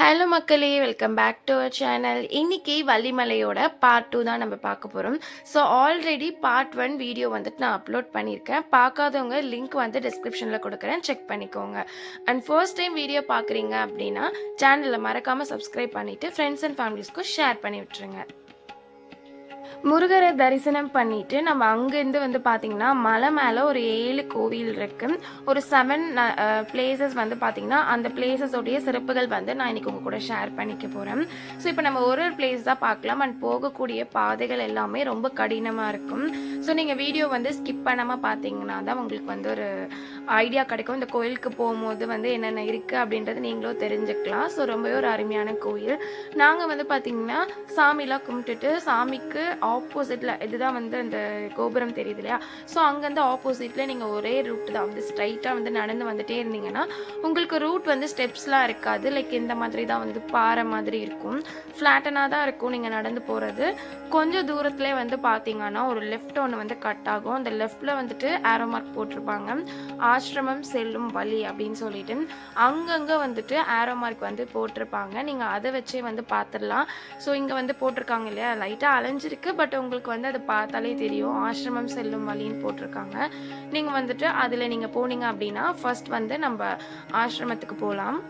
Hello மக்களே, welcome back to our channel. இன்னைக்கு வள்ளிமலையோட பார்ட் 2 தான் நம்ம பார்க்க போகிறோம். ஸோ ஆல்ரெடி பார்ட் 1 வீடியோ வந்துட்டு நான் அப்லோட் பண்ணியிருக்கேன். பார்க்காதவங்க லிங்க் வந்து டிஸ்கிரிப்ஷனில் கொடுக்குறேன், செக் பண்ணிக்கோங்க. அண்ட் ஃபர்ஸ்ட் டைம் வீடியோ பார்க்குறீங்க அப்படின்னா சேனலை மறக்காமல் சப்ஸ்கிரைப் பண்ணிவிட்டு ஃப்ரெண்ட்ஸ் அண்ட் ஃபேமிலிஸ்க்கும் ஷேர் பண்ணி விட்டுருங்க. முருகரை தரிசனம் பண்ணிட்டு நம்ம அங்கேருந்து வந்து பார்த்திங்கன்னா மலை மேலே ஒரு 7 கோவில் இருக்குது. ஒரு 7 பிளேசஸ் வந்து பார்த்திங்கன்னா அந்த பிளேசஸோடைய சிறப்புகள் வந்து நான் இன்றைக்கி உங்கள் கூட ஷேர் பண்ணிக்க போகிறேன். ஸோ இப்போ நம்ம ஒரு பிளேஸ் தான் பார்க்கலாம். அண்ட் போகக்கூடிய பாதைகள் எல்லாமே ரொம்ப கடினமாக இருக்கும். ஸோ நீங்கள் வீடியோ வந்து ஸ்கிப் பண்ணாமல் பார்த்தீங்கன்னா தான் உங்களுக்கு வந்து ஒரு ஐடியா கிடைக்கும். இந்த கோயிலுக்கு போகும்போது வந்து என்னென்ன இருக்குது அப்படின்றது நீங்களும் தெரிஞ்சுக்கலாம். ஸோ ரொம்பவே ஒரு அருமையான கோயில். நாங்கள் வந்து பார்த்திங்கன்னா சாமிலாம் கும்பிட்டுட்டு சாமிக்கு ஆப்போசிட்டில் இதுதான் வந்து அந்த கோபுரம் தெரியுது இல்லையா, ஸோ அங்கேருந்து ஆப்போசிட்டில் நீங்கள் ஒரே ரூட் தான் வந்து ஸ்ட்ரைட்டாக வந்து நடந்து வந்துகிட்டே இருந்தீங்கன்னா உங்களுக்கு ரூட் வந்து ஸ்டெப்ஸ்லாம் இருக்காது. லைக் இந்த மாதிரி தான் வந்து பாறை மாதிரி இருக்கும், ஃப்ளாட்டனாக தான் இருக்கும். நீங்கள் நடந்து போகிறது கொஞ்சம் தூரத்துலேயே வந்து பார்த்தீங்கன்னா ஒரு லெஃப்ட் ஒன்று வந்து கட் ஆகும். அந்த லெஃப்டில் வந்துட்டு ஆரோ மார்க் போட்டிருப்பாங்க, ஆசிரமம் செல்லும் வழி அப்படின்னு சொல்லிட்டு. அங்கங்கே வந்துட்டு ஆரோ மார்க் வந்து போட்டிருப்பாங்க, நீங்கள் அதை வச்சே வந்து பார்த்துடலாம். ஸோ இங்கே வந்து போட்டிருக்காங்க இல்லையா, லைட்டாக அலைஞ்சிருக்கு, பட் உங்களுக்கு வந்து அதை பார்த்தாலே தெரியும் ஆசிரமம் செல்லும் வழின்னு போட்டிருக்காங்க. நீங்கள் வந்துட்டு அதில் நீங்கள் போனீங்க அப்படின்னா ஃபர்ஸ்ட் வந்து நம்ம ஆசிரமத்துக்கு போகலாம்.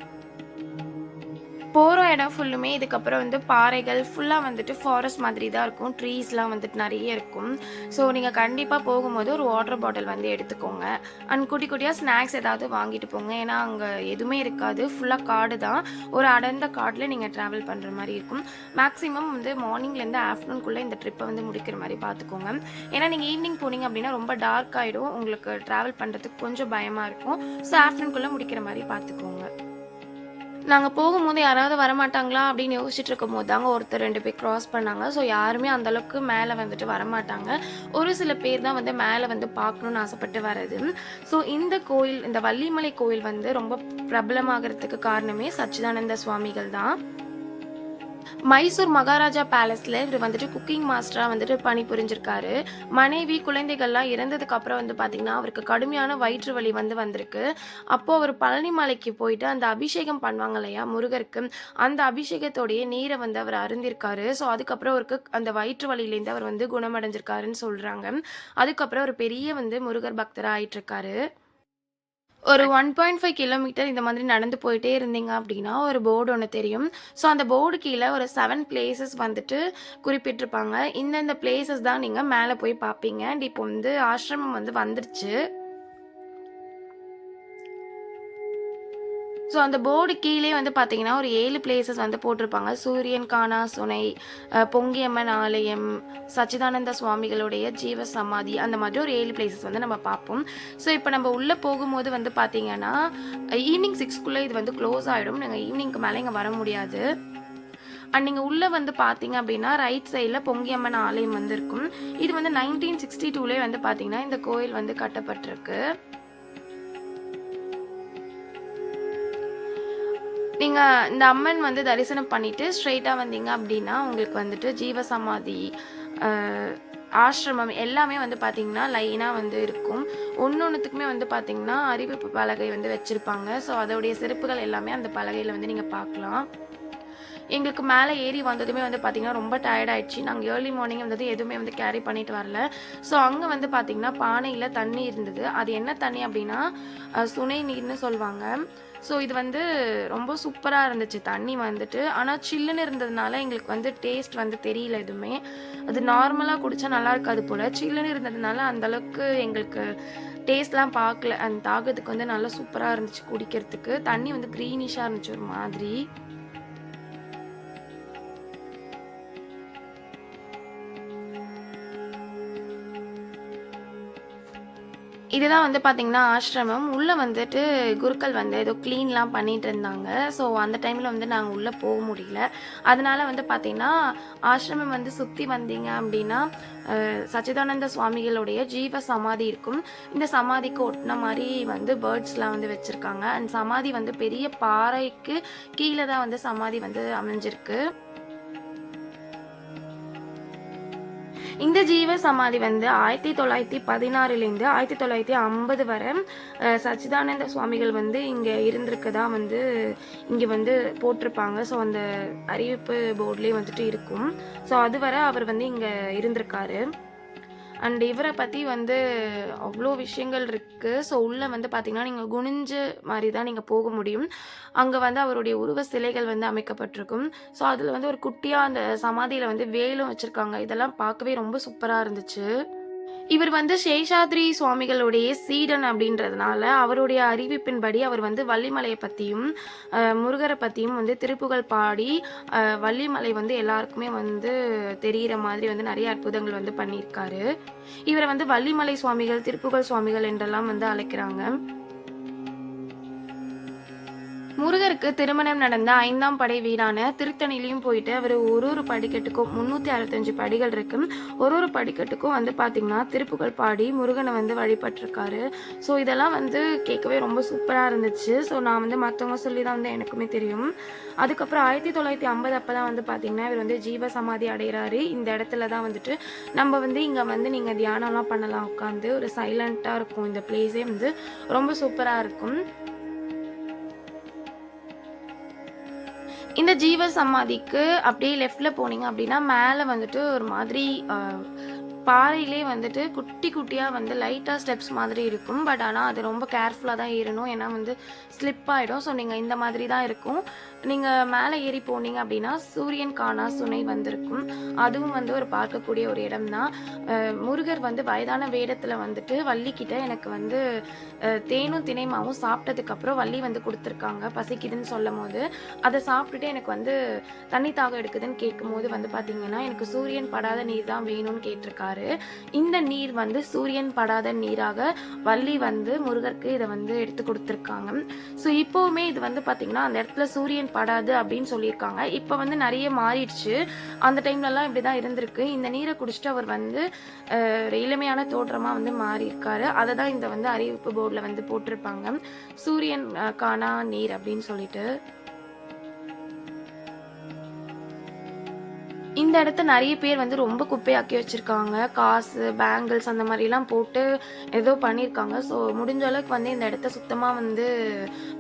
போகிற இடம் ஃபுல்லுமே இதுக்கப்புறம் வந்து பாறைகள் ஃபுல்லாக வந்துட்டு ஃபாரஸ்ட் மாதிரி தான் இருக்கும். ட்ரீஸ்லாம் வந்துட்டு நிறைய இருக்கும். ஸோ நீங்கள் கண்டிப்பாக போகும்போது ஒரு வாட்டர் பாட்டில் வந்து எடுத்துக்கோங்க. அண்ட் குட்டி குட்டியாக ஸ்நாக்ஸ் ஏதாவது வாங்கிட்டு போங்க. ஏன்னா அங்கே எதுவுமே இருக்காது, ஃபுல்லாக காடு தான். ஒரு அடர்ந்த காட்டில் நீங்கள் ட்ராவல் பண்ணுற மாதிரி இருக்கும். மேக்ஸிமம் வந்து மார்னிங்லேருந்து ஆஃப்டர்நூன்குள்ளே இந்த ட்ரிப்பை வந்து முடிக்கிற மாதிரி பார்த்துக்கோங்க. ஏன்னா நீங்கள் ஈவினிங் போனீங்க அப்படின்னா ரொம்ப டார்க் ஆகிடும், உங்களுக்கு ட்ராவல் பண்ணுறதுக்கு கொஞ்சம் பயமாக இருக்கும். ஸோ ஆஃப்டர்நூன்குள்ளே முடிக்கிற மாதிரி பார்த்துக்கோங்க. நாங்கள் போகும்போது யாராவது வரமாட்டாங்களா அப்படின்னு யோசிச்சுட்டு இருக்கும் போது தாங்க ஒருத்தர் 2 பேர் க்ராஸ் பண்ணாங்க. ஸோ யாருமே அந்தளவுக்கு மேலே வந்துட்டு வரமாட்டாங்க. ஒரு சில பேர் தான் வந்து மேலே வந்து பார்க்கணுன்னு ஆசைப்பட்டு வர்றது. ஸோ இந்த கோயில், இந்த வள்ளிமலை கோயில் வந்து ரொம்ப பிரபலமாகிறதுக்கு காரணமே சச்சிதானந்த சுவாமிகள் தான். மைசூர் மகாராஜா பேலஸில் இவர் வந்துட்டு குக்கிங் மாஸ்டராக வந்துட்டு பணிபுரிஞ்சிருக்காரு. மனைவி குழந்தைகள்லாம் இறந்ததுக்கு அப்புறம் வந்து பார்த்திங்கன்னா அவருக்கு கடுமையான வயிற்று வலி வந்திருக்கு. அப்போது அவர் பழனி மலைக்கு போயிட்டு அந்த அபிஷேகம் பண்ணுவாங்க இல்லையா முருகருக்கு, அந்த அபிஷேகத்தோடைய நீரை வந்து அவர் அருந்திருக்காரு. ஸோ அதுக்கப்புறம் அவருக்கு அந்த வயிற்று வலியிலேருந்து அவர் வந்து குணமடைஞ்சிருக்காருன்னு சொல்கிறாங்க. அதுக்கப்புறம் ஒரு பெரிய வந்து முருகர் பக்தராக ஆயிட்டிருக்காரு. ஒரு 1.5 கிலோமீட்டர் இந்த மாதிரி நடந்து போயிட்டே இருந்தீங்க அப்படின்னா ஒரு போர்டு ஒன்று தெரியும். ஸோ அந்த போர்டு கீழே ஒரு 7 பிளேசஸ் வந்துட்டு குறிப்பிட்டிருப்பாங்க. இந்தந்த பிளேசஸ் தான் நீங்கள் மேலே போய் பார்ப்பீங்க. அண்ட் இப்போ வந்து ஆசிரமம் வந்து வந்துருச்சு. ஸோ அந்த போர்டு கீழே வந்து பார்த்தீங்கன்னா ஒரு 7 பிளேசஸ் வந்து போட்டிருப்பாங்க. சூரியன் காணா சுனை, பொங்கியம்மன் ஆலயம், சச்சிதானந்த சுவாமிகளுடைய ஜீவ சமாதி, அந்த மாதிரி ஒரு 7 பிளேசஸ் வந்து நம்ம பார்ப்போம். ஸோ இப்போ நம்ம உள்ளே போகும்போது வந்து பார்த்தீங்கன்னா ஈவினிங் 6க்குள்ளே இது வந்து க்ளோஸ் ஆகிடும். நீங்கள் ஈவினிங்க்கு மேலே இங்கே வர முடியாது. அண்ட் நீங்கள் உள்ளே வந்து பார்த்தீங்க அப்படின்னா ரைட் சைடில் பொங்கியம்மன் ஆலயம் வந்து இருக்கும். இது வந்து 1962 வந்து பார்த்தீங்கன்னா இந்த கோயில் வந்து கட்டப்பட்டிருக்கு. நீங்கள் இந்த அம்மன் வந்து தரிசனம் பண்ணிவிட்டு ஸ்ட்ரெயிட்டாக வந்தீங்க அப்படின்னா உங்களுக்கு வந்துட்டு ஜீவசமாதி, ஆசிரமம் எல்லாமே வந்து பார்த்திங்கன்னா லைனாக வந்து இருக்கும். ஒன்றுத்துக்குமே வந்து பார்த்திங்கன்னா அறிவிப்பு பலகை வந்து வச்சுருப்பாங்க. ஸோ அதோடைய சிறப்புகள் எல்லாமே அந்த பலகையில் வந்து நீங்கள் பார்க்கலாம். எங்களுக்கு மேலே ஏறி வந்ததுமே வந்து பார்த்திங்கன்னா ரொம்ப டயர்ட் ஆகிடுச்சு. நாங்கள் ஏர்லி மார்னிங் வந்தது எதுவுமே வந்து கேரி பண்ணிட்டு வரல. ஸோ அங்கே வந்து பார்த்திங்கன்னா பானையில் தண்ணி இருந்தது. அது என்ன தண்ணி அப்படின்னா சுனை நீர்னு சொல்லுவாங்க. ஸோ இது வந்து ரொம்ப சூப்பராக இருந்துச்சு தண்ணி வந்துட்டு. ஆனால் சில்லுன்னு இருந்ததுனால எங்களுக்கு வந்து டேஸ்ட் வந்து தெரியல எதுவுமே. அது நார்மலாக குடித்தா நல்லா இருக்காது போல். சில்லுன்னு இருந்ததுனால அந்தளவுக்கு எங்களுக்கு டேஸ்ட்லாம் பார்க்கல. அந்த தாகத்துக்கு வந்து நல்லா சூப்பராக இருந்துச்சு குடிக்கிறதுக்கு. தண்ணி வந்து க்ரீனிஷாக இருந்துச்சு ஒரு மாதிரி. இதுதான் வந்து பார்த்திங்கன்னா ஆசிரமம். உள்ளே வந்துட்டு குருக்கள் வந்து ஏதோ க்ளீன்லாம் பண்ணிகிட்டு இருந்தாங்க. ஸோ அந்த டைமில் வந்து நாங்கள் உள்ளே போக முடியல. அதனால் வந்து பார்த்திங்கன்னா ஆசிரமம் வந்து சுற்றி வந்தீங்க அப்படின்னா சச்சிதானந்த சுவாமிகளுடைய ஜீவ சமாதி இருக்கும். இந்த சமாதிக்கு ஒட்டின மாதிரி வந்து பேர்ட்ஸ்லாம் வந்து வச்சுருக்காங்க. அண்ட் சமாதி வந்து பெரிய பாறைக்கு கீழே தான் வந்து சமாதி வந்து அமைஞ்சிருக்கு. இந்த ஜீவ சமாதி வந்து 1916லேருந்து 1950 வரை சச்சிதானந்த சுவாமிகள் வந்து இங்கே இருந்திருக்கதா வந்து இங்கே வந்து போட்டிருப்பாங்க. ஸோ அந்த அறிவிப்பு போர்ட்லேயே வந்துட்டு இருக்கும். ஸோ அதுவரை அவர் வந்து இங்கே இருந்திருக்காரு. அண்ட் இவரை பற்றி வந்து அவ்வளோ விஷயங்கள் இருக்குது. ஸோ உள்ளே வந்து பார்த்திங்கன்னா நீங்கள் குனிஞ்ச மாதிரி தான் நீங்கள் போக முடியும். அங்கே வந்து அவருடைய உருவ சிலைகள் வந்து அமைக்கப்பட்டிருக்கும். ஸோ அதில் வந்து ஒரு குட்டியாக அந்த சமாதியில் வந்து வேலும் வச்சுருக்காங்க. இதெல்லாம் பார்க்கவே ரொம்ப சூப்பராக இருந்துச்சு. இவர் வந்து சேஷாத்ரி சுவாமிகளுடைய சீடன் அப்படின்றதுனால அவருடைய அறிவிப்பின்படி அவர் வந்து வள்ளிமலையை பற்றியும் முருகரை பற்றியும் வந்து திருப்புகழ் பாடி வள்ளிமலை வந்து எல்லாருக்குமே வந்து தெரிகிற மாதிரி வந்து நிறைய அற்புதங்கள் வந்து பண்ணியிருக்காரு. இவரை வந்து வள்ளிமலை சுவாமிகள், திருப்புகழ் சுவாமிகள் என்றெல்லாம் வந்து அழைக்கிறாங்க. முருகருக்கு திருமணம் நடந்த 5ஆம் படை வீடான திருத்தணிலையும் போயிட்டு அவர் ஒரு படிக்கட்டுக்கும் 365 படிகள் இருக்கு. ஒரு படிக்கட்டுக்கும் வந்து பார்த்தீங்கன்னா திருப்புகழ் பாடி முருகனை வந்து வழிபட்டிருக்காரு. ஸோ இதெல்லாம் வந்து கேட்கவே ரொம்ப சூப்பராக இருந்துச்சு. ஸோ நான் வந்து மற்றவங்க சொல்லி தான் வந்து எனக்குமே தெரியும். அதுக்கப்புறம் 1950 அப்போ தான் வந்து பார்த்தீங்கன்னா இவர் வந்து ஜீவ சமாதி அடைகிறாரு. இந்த இடத்துல தான் வந்துட்டு நம்ம வந்து இங்கே வந்து நீங்கள் தியானம்லாம் பண்ணலாம். உட்காந்து ஒரு சைலண்ட்டாக இருக்கும். இந்த பிளேஸே வந்து ரொம்ப சூப்பராக இருக்கும். இந்த ஜீவ சமாதிக்கு அப்படியே லெஃப்டில் போனீங்க அப்படின்னா மேலே வந்துட்டு ஒரு மாதிரி பாறையிலே வந்துட்டு குட்டி குட்டியாக வந்து லைட்டாக ஸ்டெப்ஸ் மாதிரி இருக்கும். பட் ஆனால் அது ரொம்ப கேர்ஃபுல்லாக தான் ஏறணும். ஏன்னா வந்து ஸ்லிப் ஆகிடும். ஸோ நீங்கள் இந்த மாதிரி தான் இருக்கும். நீங்கள் மேலே ஏறி போனீங்க அப்படின்னா சூரியன் காணா சுனை வந்திருக்கும். அதுவும் வந்து ஒரு பார்க்கக்கூடிய ஒரு இடம் தான். முருகர் வந்து வயதான வேடத்தில் வந்துட்டு வள்ளிக்கிட்ட எனக்கு வந்து தேனும் தினைமாவும் சாப்பிட்டதுக்கப்புறம் வள்ளி வந்து கொடுத்துருக்காங்க பசிக்குதுன்னு சொல்லும் போது அதை சாப்பிட்டுட்டு எனக்கு வந்து தண்ணி தாகம் எடுக்குதுன்னு கேட்கும் போது வந்து பார்த்தீங்கன்னா எனக்கு சூரியன் படாத நீர் தான் வேணும்னு கேட்டிருக்காரு. இந்த நீர் வந்து சூரியன் படாத நீராக வள்ளி வந்து முருகருக்கு இதை வந்து எடுத்து கொடுத்துருக்காங்க. ஸோ இப்போவுமே இது வந்து பார்த்தீங்கன்னா அந்த இடத்துல சூரியன் படாது அப்படின்னு சொல்லியிருக்காங்க. இப்போ வந்து நிறைய மாறிடுச்சு. அந்த டைம்லலாம் இப்படி தான் இருந்திருக்கு. இந்த நீரை குடிச்சிட்டு அவர் வந்து இளமையான தோற்றமாக வந்து மாறியிருக்காரு. அதை தான் இந்த வந்து அறிவிப்பு போர்டில் வந்து போட்டிருப்பாங்க. சூரியன் காணா நீர் அப்படின்னு சொல்லிட்டு. இந்த இடத்த நிறைய பேர் வந்து ரொம்ப குப்பையாக்கி வச்சுருக்காங்க. காசு, பேங்கிள்ஸ் அந்த மாதிரிலாம் போட்டு ஏதோ பண்ணியிருக்காங்க. ஸோ முடிஞ்ச அளவுக்கு வந்து இந்த இடத்த சுத்தமாக வந்து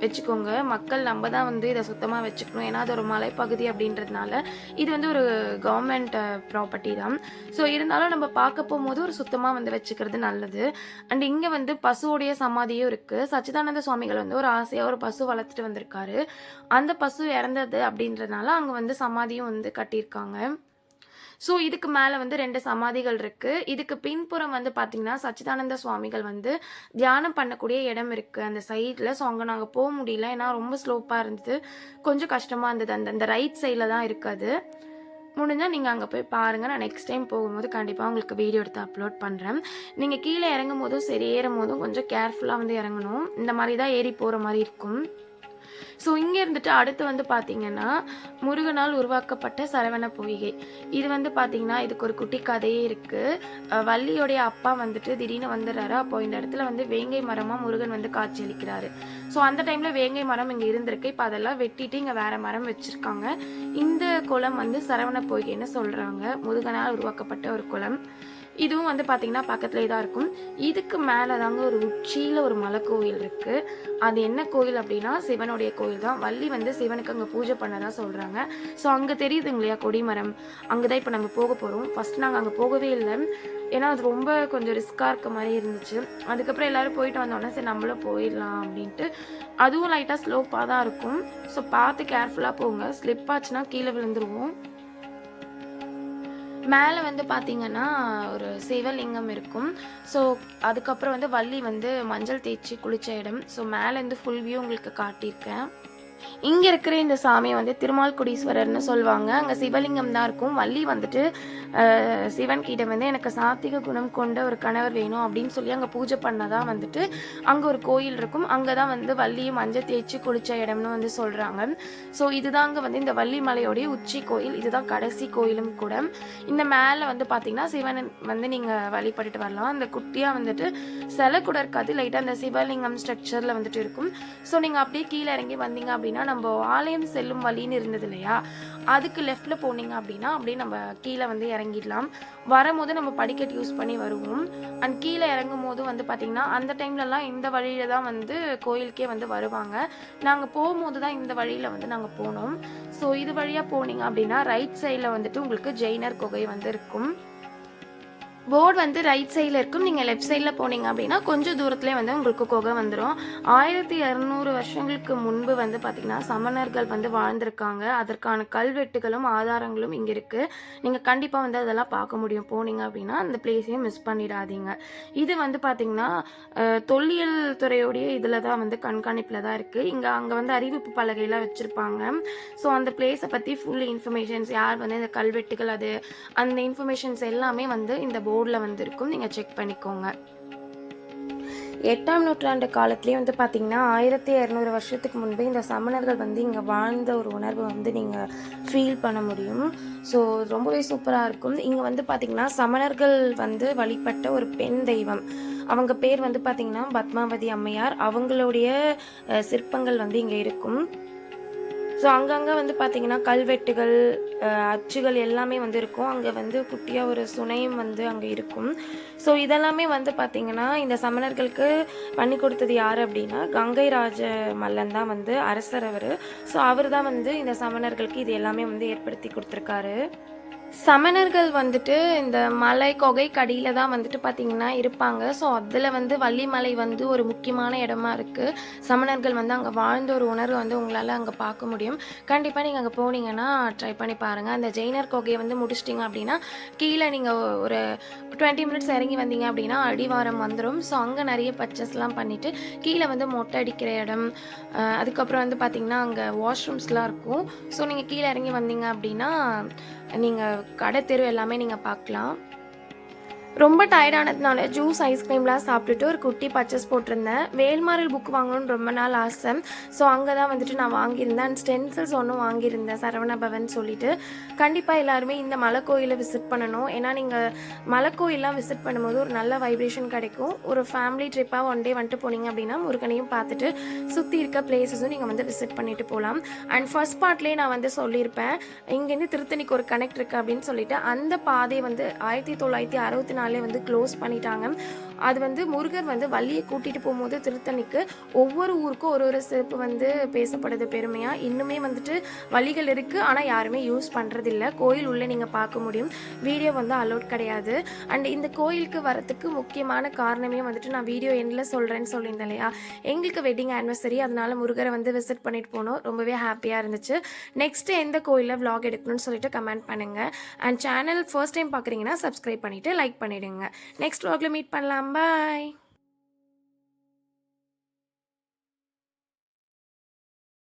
வச்சுக்கோங்க. மக்கள் நம்ம தான் வந்து இதை சுத்தமாக வச்சுக்கணும். ஏன்னா அது ஒரு மலைப்பகுதி அப்படின்றதுனால இது வந்து ஒரு கவர்மெண்ட் ப்ராப்பர்ட்டி தான். ஸோ இருந்தாலும் நம்ம பார்க்க போகும்போது ஒரு சுத்தமாக வந்து வச்சுக்கிறது நல்லது. அண்ட் இங்கே வந்து பசுவோடைய சமாதியும் இருக்குது. சச்சிதானந்த சுவாமிகள் வந்து ஒரு ஆசையாக ஒரு பசு வளர்த்துட்டு வந்திருக்காரு. அந்த பசு இறந்தது அப்படின்றதுனால அங்கே வந்து சமாதியும் வந்து கட்டியிருக்காங்க. ஸோ இதுக்கு மேலே வந்து 2 சமாதிகள் இருக்குது. இதுக்கு பின்புறம் வந்து பார்த்திங்கன்னா சச்சிதானந்த சுவாமிகள் வந்து தியானம் பண்ணக்கூடிய இடம் இருக்குது அந்த சைடில். ஸோ அங்கே நாங்கள் போக முடியல. ஏன்னா ரொம்ப ஸ்லோப்பாக இருந்தது. கொஞ்சம் கஷ்டமாக இருந்தது. அந்த ரைட் சைடில் தான் இருக்குது. முடிஞ்சால் நீங்கள் அங்கே போய் பாருங்கள். நான் நெக்ஸ்ட் டைம் போகும்போது கண்டிப்பாக உங்களுக்கு வீடியோ எடுத்து அப்லோட் பண்ணுறேன். நீங்கள் கீழே இறங்கும் போதும் சரி ஏறும் போதும் கொஞ்சம் கேர்ஃபுல்லாக வந்து இறங்கணும். இந்த மாதிரி தான் ஏறி போகிற மாதிரி இருக்கும். ஸோ இங்கே இருந்துட்டு அடுத்து வந்து பார்த்திங்கன்னா முருகனால் உருவாக்கப்பட்ட சரவண பொய்கை. இது வந்து பார்த்திங்கன்னா இதுக்கு ஒரு குட்டி கதையே இருக்குது. வள்ளியோடைய அப்பா வந்துட்டு திடீர்னு வந்துடுறாரு. அப்போ இந்த இடத்துல வந்து வேங்கை மரமாக முருகன் வந்து காட்சி அளிக்கிறாரு. ஸோ அந்த டைமில் வேங்கை மரம் இங்கே இருந்திருக்கு. இப்போ அதெல்லாம் வெட்டிட்டு இங்கே வேறு மரம் வச்சுருக்காங்க. இந்த குளம் வந்து சரவண பொய்கைன்னு சொல்கிறாங்க. முருகனால் உருவாக்கப்பட்ட ஒரு குளம். இதுவும் வந்து பார்த்திங்கன்னா பக்கத்துலேயே தான் இருக்கும். இதுக்கு மேலே தாங்க ஒரு உச்சியில் ஒரு மலை கோயில் இருக்குது. அது என்ன கோயில் அப்படின்னா சிவனுடைய கோயில் தான். வள்ளி வந்து சிவனுக்கு அங்கே பூஜை பண்ணதான் சொல்கிறாங்க. ஸோ அங்கே தெரியுதுங்க இல்லையா கொடிமரம், அங்கே தான் இப்போ நம்ம போக போகிறோம். ஃபஸ்ட் நாங்கள் அங்கே போகவே இல்லை. ஏன்னா அது ரொம்ப கொஞ்சம் ரிஸ்க்காக இருக்க மாதிரி இருந்துச்சு. அதுக்கப்புறம் எல்லோரும் போயிட்டு வந்தோடனே சரி நம்மளும் போயிடலாம் அப்படின்ட்டு. அதுவும் லைட்டாக ஸ்லோப்பாக தான் இருக்கும். ஸோ பார்த்து கேர்ஃபுல்லாக போங்க. ஸ்லிப் ஆச்சுன்னா கீழே விழுந்துருவோம். மேலே வந்து பார்த்திங்கன்னா ஒரு சிவலிங்கம் இருக்கும். ஸோ அதுக்கப்புறம் வந்து வள்ளி வந்து மஞ்சள் தேய்ச்சி குளித்த இடம். ஸோ மேலேருந்து ஃபுல் வியூ உங்களுக்கு காட்டியிருக்கேன். இங்கே இருக்கிற இந்த சாமியை வந்து திருமால்குடீஸ்வரர்னு சொல்லுவாங்க. அங்கே சிவலிங்கம் தான் இருக்கும். வள்ளி வந்துட்டு சிவன் கிட்ட வந்து எனக்கு சாத்திக குணம் கொண்ட ஒரு கணவர் வேணும் அப்படின்னு சொல்லி அங்கே பூஜை பண்ணதான் வந்துட்டு அங்கே ஒரு கோயில் இருக்கும். அங்கே தான் வந்து வள்ளியும் மஞ்சள் தேய்ச்சி குளித்த இடம்னு வந்து சொல்கிறாங்க. ஸோ இதுதாங்க வந்து இந்த வள்ளி மலையோடைய உச்சி கோயில். இதுதான் கடைசி கோயிலும் கூட. இந்த மேலே வந்து பார்த்திங்கன்னா சிவன் வந்து நீங்கள் வழிபட்டுட்டு வரலாம். அந்த குட்டியாக வந்துட்டு சிலை கூட இருக்காது. லைட்டாக அந்த சிவலிங்கம் ஸ்ட்ரக்சரில் வந்துட்டு இருக்கும். ஸோ நீங்கள் அப்படியே கீழே இறங்கி வந்தீங்க அப்படின்னா நம்ம ஆலயம் செல்லும் வழின்னு இருந்தது இல்லையா, அதுக்கு லெஃப்ட்டில் போனீங்க அப்படின்னா அப்படியே நம்ம கீழே வந்து இறங்கிடலாம். வரும்போது நம்ம படிக்கட்டு யூஸ் பண்ணி வருவோம். அண்ட் கீழே இறங்கும்போது வந்து பார்த்திங்கன்னா அந்த டைம்லலாம் இந்த வழியில தான் வந்து கோயிலுக்கே வந்து வருவாங்க. நாங்கள் போகும்போது தான் இந்த வழியில் வந்து நாங்கள் போனோம். ஸோ இது வழியாக போனீங்க அப்படின்னா ரைட் சைடில் வந்துட்டு உங்களுக்கு ஜெயினர் குகை வந்து இருக்கும். போர்டு வந்து ரைட் சைடில் இருக்கும். நீங்கள் லெஃப்ட் சைடில் போனீங்க அப்படின்னா கொஞ்சம் தூரத்துலேயே வந்து உங்களுக்கு குகை வந்துடும். 1200 வருஷங்களுக்கு முன்பு வந்து பார்த்திங்கன்னா சமணர்கள் வந்து வாழ்ந்திருக்காங்க. அதற்கான கல்வெட்டுகளும் ஆதாரங்களும் இங்கே இருக்குது. நீங்கள் கண்டிப்பாக வந்து அதெல்லாம் பார்க்க முடியும். போனீங்க அப்படின்னா அந்த பிளேஸையும் மிஸ் பண்ணிடாதீங்க. இது வந்து பார்த்திங்கன்னா தொல்லியல் துறையோடைய இதில் தான் வந்து கண்காணிப்பில் தான் இருக்குது. அங்கே வந்து அறிவிப்பு பலகையெல்லாம் வச்சுருப்பாங்க. ஸோ அந்த பிளேஸை பற்றி ஃபுல் இன்ஃபர்மேஷன்ஸ், யார் வந்து இந்த கல்வெட்டுகள், அந்த இன்ஃபர்மேஷன்ஸ் எல்லாமே வந்து இந்த போர்டில் வந்து இருக்கும். நீங்கள் செக் பண்ணிக்கோங்க. 8ஆம் நூற்றாண்டு காலத்துலேயே வந்து பார்த்திங்கன்னா 1200 வருஷத்துக்கு முன்பே இந்த சமணர்கள் வந்து இங்கே வாழ்ந்த ஒரு உணர்வு வந்து நீங்கள் ஃபீல் பண்ண முடியும். ஸோ ரொம்பவே சூப்பராக இருக்கும். இங்கே வந்து பார்த்திங்கன்னா சமணர்கள் வந்து வழிபட்ட ஒரு பெண் தெய்வம், அவங்க பேர் வந்து பார்த்திங்கன்னா பத்மாவதி அம்மையார். அவங்களுடைய சிற்பங்கள் வந்து இங்கே இருக்கும். ஸோ அங்கங்கே வந்து பார்த்திங்கன்னா கல்வெட்டுகள், அச்சுகள் எல்லாமே வந்து இருக்கும். அங்கே வந்து குட்டியாக ஒரு சுனையும் வந்து அங்கே இருக்கும். ஸோ இதெல்லாமே வந்து பார்த்திங்கன்னா இந்த சமணர்களுக்கு பண்ணி கொடுத்தது யார் அப்படின்னா கங்கை ராஜ மல்லன் தான் வந்து அரசர் அவர். ஸோ அவர் தான் வந்து இந்த சமணர்களுக்கு இது எல்லாமே வந்து ஏற்படுத்தி கொடுத்துருக்காரு. சமணர்கள் வந்துட்டு இந்த மலை குகைக்கு அடியில் தான் வந்துட்டு பார்த்திங்கன்னா இருப்பாங்க. ஸோ அதில் வந்து வள்ளிமலை வந்து ஒரு முக்கியமான இடமா இருக்குது. சமணர்கள் வந்து அங்கே வாழ்ந்த ஒரு உணர்வு வந்து உங்களால் அங்கே பார்க்க முடியும். கண்டிப்பாக நீங்கள் அங்கே போனீங்கன்னா ட்ரை பண்ணி பாருங்கள். அந்த ஜெயினர் குகையை வந்து முடிச்சிட்டிங்க அப்படின்னா கீழே நீங்கள் ஒரு 20 மினிட்ஸ் இறங்கி வந்தீங்க அப்படின்னா அடிவாரம் வந்துடும். ஸோ அங்கே நிறைய பர்ச்சேஸ்லாம் பண்ணிவிட்டு கீழே வந்து மொட்டை அடிக்கிற இடம், அதுக்கப்புறம் வந்து பார்த்திங்கன்னா அங்கே வாஷ்ரூம்ஸ்லாம் இருக்கும். ஸோ நீங்கள் கீழே இறங்கி வந்தீங்க அப்படின்னா நீங்கள் கடை தெரு எல்லாமே நீங்கள் பார்க்கலாம். ரொம்ப டயர்டானதுனால ஜூஸ், ஐஸ்கிரீம்லாம் சாப்பிட்டுட்டு ஒரு குட்டி பர்ச்சேஸ் போட்டிருந்தேன். வேல்மாரல் புக் வாங்கணும்னு ரொம்ப நாள் ஆசை. ஸோ அங்கே தான் வந்துட்டு நான் வாங்கியிருந்தேன். அண்ட் ஸ்டென்சில்ஸ் ஒன்றும் வாங்கியிருந்தேன், சரவணபவன் சொல்லிட்டு. கண்டிப்பாக எல்லாருமே இந்த மலை கோயிலை விசிட் பண்ணணும். ஏன்னா நீங்கள் மலை கோயிலெலாம் விசிட் பண்ணும்போது ஒரு நல்ல வைப்ரேஷன் கிடைக்கும். ஒரு ஃபேமிலி ட்ரிப்பாக ஒன் டே வந்துட்டு போனீங்க அப்படின்னா முருகனையும் பார்த்துட்டு சுற்றி இருக்க பிளேஸஸும் நீங்கள் வந்து விசிட் பண்ணிட்டு போகலாம். அண்ட் ஃபர்ஸ்ட் பார்ட்லேயே நான் வந்து சொல்லியிருப்பேன், இங்கேருந்து திருத்தணிக்கு ஒரு கனெக்ட் இருக்குது அப்படின்னு சொல்லிட்டு. அந்த பாதை வந்து 1964 வந்து க்ளோஸ் பண்ணிட்டாங்க. அது வந்து முருகர் வந்து வள்ளியை கூட்டிகிட்டு போகும்போது திருத்தணிக்கு ஒவ்வொரு ஊருக்கும் ஒரு சிறப்பு வந்து பேசப்படுது பெருமையாக. இன்னுமே வந்துட்டு வழிகள் இருக்குது, ஆனால் யாருமே யூஸ் பண்ணுறதில்ல. கோயில் உள்ளே நீங்கள் பார்க்க முடியும், வீடியோ வந்து அலோட் கிடையாது. அண்ட் இந்த கோயிலுக்கு வரத்துக்கு முக்கியமான காரணமே வந்துட்டு நான் வீடியோ எண்டில் சொல்கிறேன்னு சொல்லியிருந்தேன் இல்லையா, எங்களுக்கு வெட்டிங் ஆனிவர்சரி, அதனால முருகரை வந்து விசிட் பண்ணிட்டு போனோம். ரொம்பவே ஹாப்பியாக இருந்துச்சு. நெக்ஸ்ட்டு எந்த கோயிலில் விளாக் எடுக்கணும்னு சொல்லிட்டு கமெண்ட் பண்ணுங்கள். அண்ட் சேனல் ஃபர்ஸ்ட் டைம் பார்க்குறீங்கன்னா சப்ஸ்கிரைப் பண்ணிவிட்டு லைக் பண்ணிவிடுங்க. நெக்ஸ்ட் விளாகில் மீட் பண்ணலாம். பாய்.